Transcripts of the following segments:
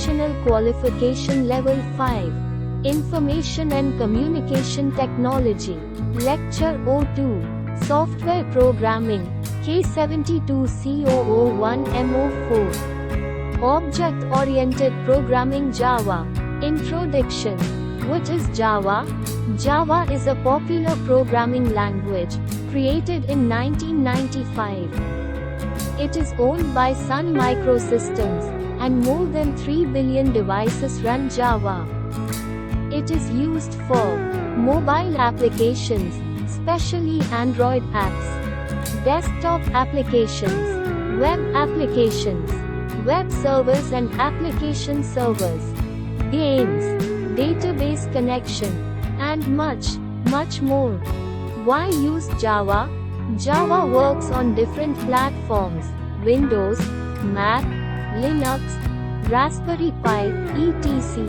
Professional Qualification Level 5. Information and Communication Technology. Lecture 02. Software Programming. K72C001MO4. Object-Oriented Programming Java. Introduction. What is Java? Java is a popular programming language, created in 1995. It is owned by Sun Microsystems, and more than 3 billion devices run Java. It is used for mobile applications, especially Android apps, desktop applications, web servers and application servers, games, database connection, and much more. Why use Java? Java works on different platforms: Windows, Mac, Linux, Raspberry Pi, etc.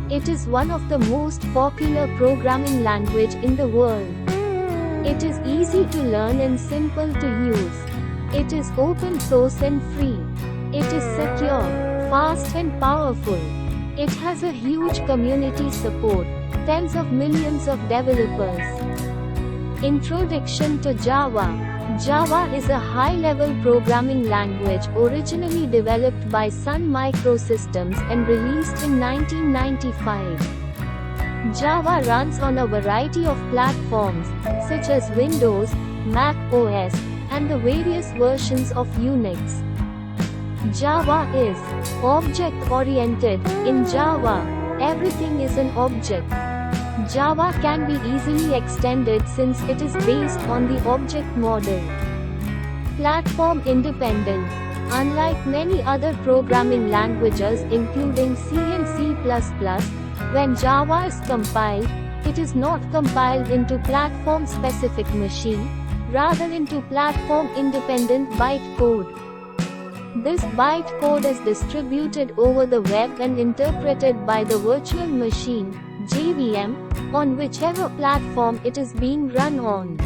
It is one of the most popular programming language in the world. It is easy to learn and simple to use. It is open source and free. It is secure, fast and powerful. It has a huge community support, tens of millions of developers. Introduction to Java. Java is a high-level programming language originally developed by Sun Microsystems and released in 1995. Java runs on a variety of platforms, such as Windows, Mac OS, and the various versions of Unix. Java is object-oriented. In Java, everything is an object. Java can be easily extended since it is based on the object model. Platform independent. Unlike many other programming languages including C and C++, when Java is compiled, it is not compiled into platform-specific machine, rather into platform-independent bytecode. This bytecode is distributed over the web and interpreted by the virtual machine, JVM, on whichever platform it is being run on.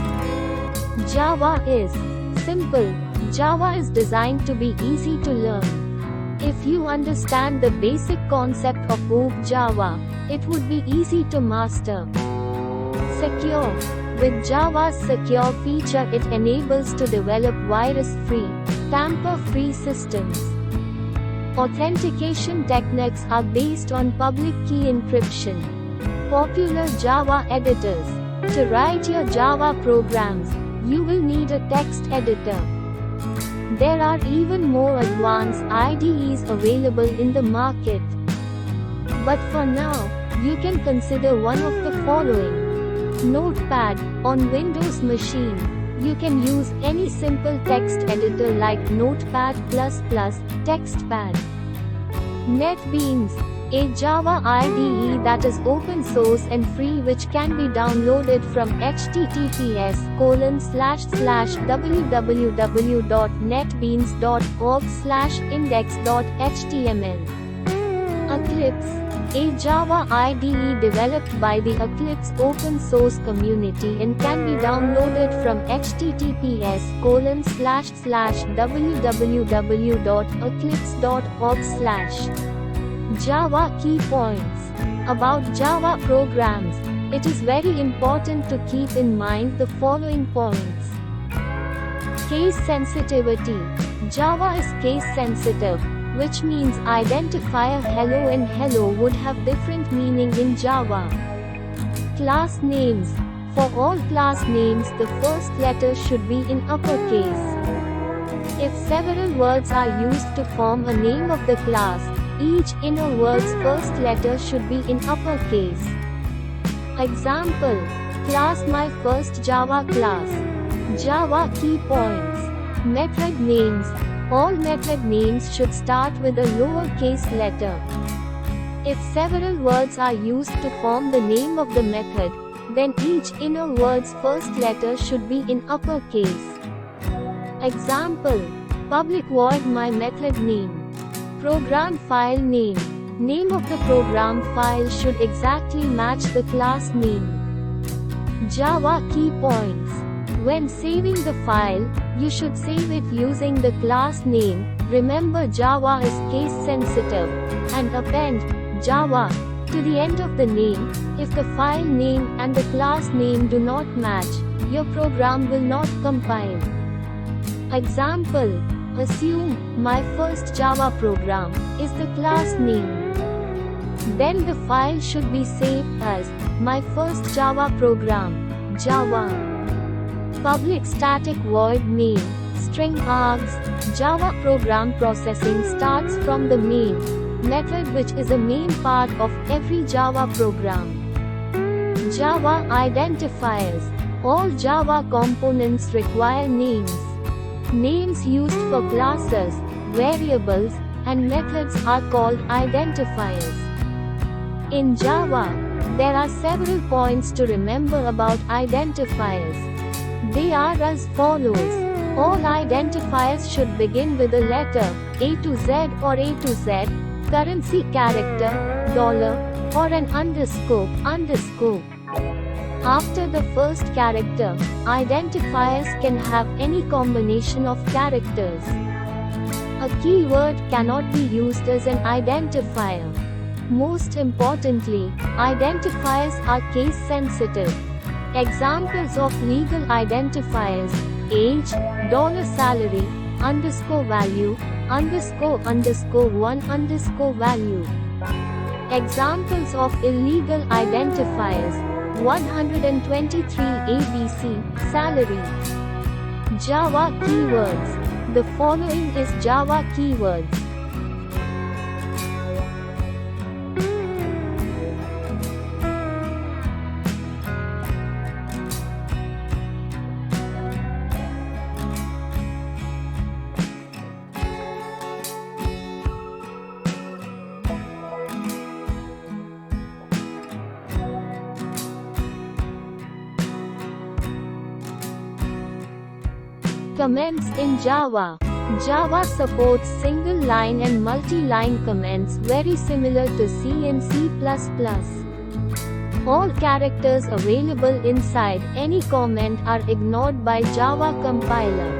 Java is simple. Java is designed to be easy to learn. If you understand the basic concept of Java, it would be easy to master. Secure. With Java's secure feature, it enables to develop virus-free, tamper-free systems. Authentication techniques are based on public key encryption. Popular Java editors. To write your Java programs, you will need a text editor. There are even more advanced IDEs available in the market. But for now, you can consider one of the following. Notepad. On Windows machine, you can use any simple text editor like Notepad++, TextPad. NetBeans, a Java IDE that is open source and free, which can be downloaded from https://www.netbeans.org/index.html. Eclipse, a Java IDE developed by the Eclipse open source community and can be downloaded from https://www.eclipse.org/. Java key points. About Java programs, it is very important to keep in mind the following points. Case sensitivity. Java is case sensitive, which means identifier hello and hello would have different meaning in Java. Class names. For all class names, the first letter should be in uppercase. If several words are used to form a name of the class, each inner word's first letter should be in uppercase. Example: class my first Java class. Java key points. Method names. All method names should start with a lowercase letter. If several words are used to form the name of the method, then each inner word's first letter should be in uppercase. Example: public void my method name. Program file name. Name of the program file should exactly match the class name. Java key points. When saving the file, you should save it using the class name, Remember, Java is case sensitive, and append Java to the end of the name. If the file name and the class name do not match, your program will not compile. Example: assume my first Java program is the class name. Then the file should be saved as my first Java program, Java. Public static void main string args. Java program processing starts from the main method, which is a main part of every Java program. Java identifiers. All Java components require names. Names used for classes, variables, and methods are called identifiers. In Java, there are several points to remember about identifiers. They are as follows. All identifiers should begin with a letter A to Z or A to Z, currency character, dollar, or an underscore. After the first character, identifiers can have any combination of characters. A keyword cannot be used as an identifier. Most importantly, identifiers are case sensitive. Examples of legal identifiers: age, $salary, _value, _1 _value. Examples of illegal identifiers: 123 ABC, salary. Java keywords. The following is Java keywords. Comments in Java. Java supports single-line and multi-line comments very similar to C and C++. All characters available inside any comment are ignored by Java compiler.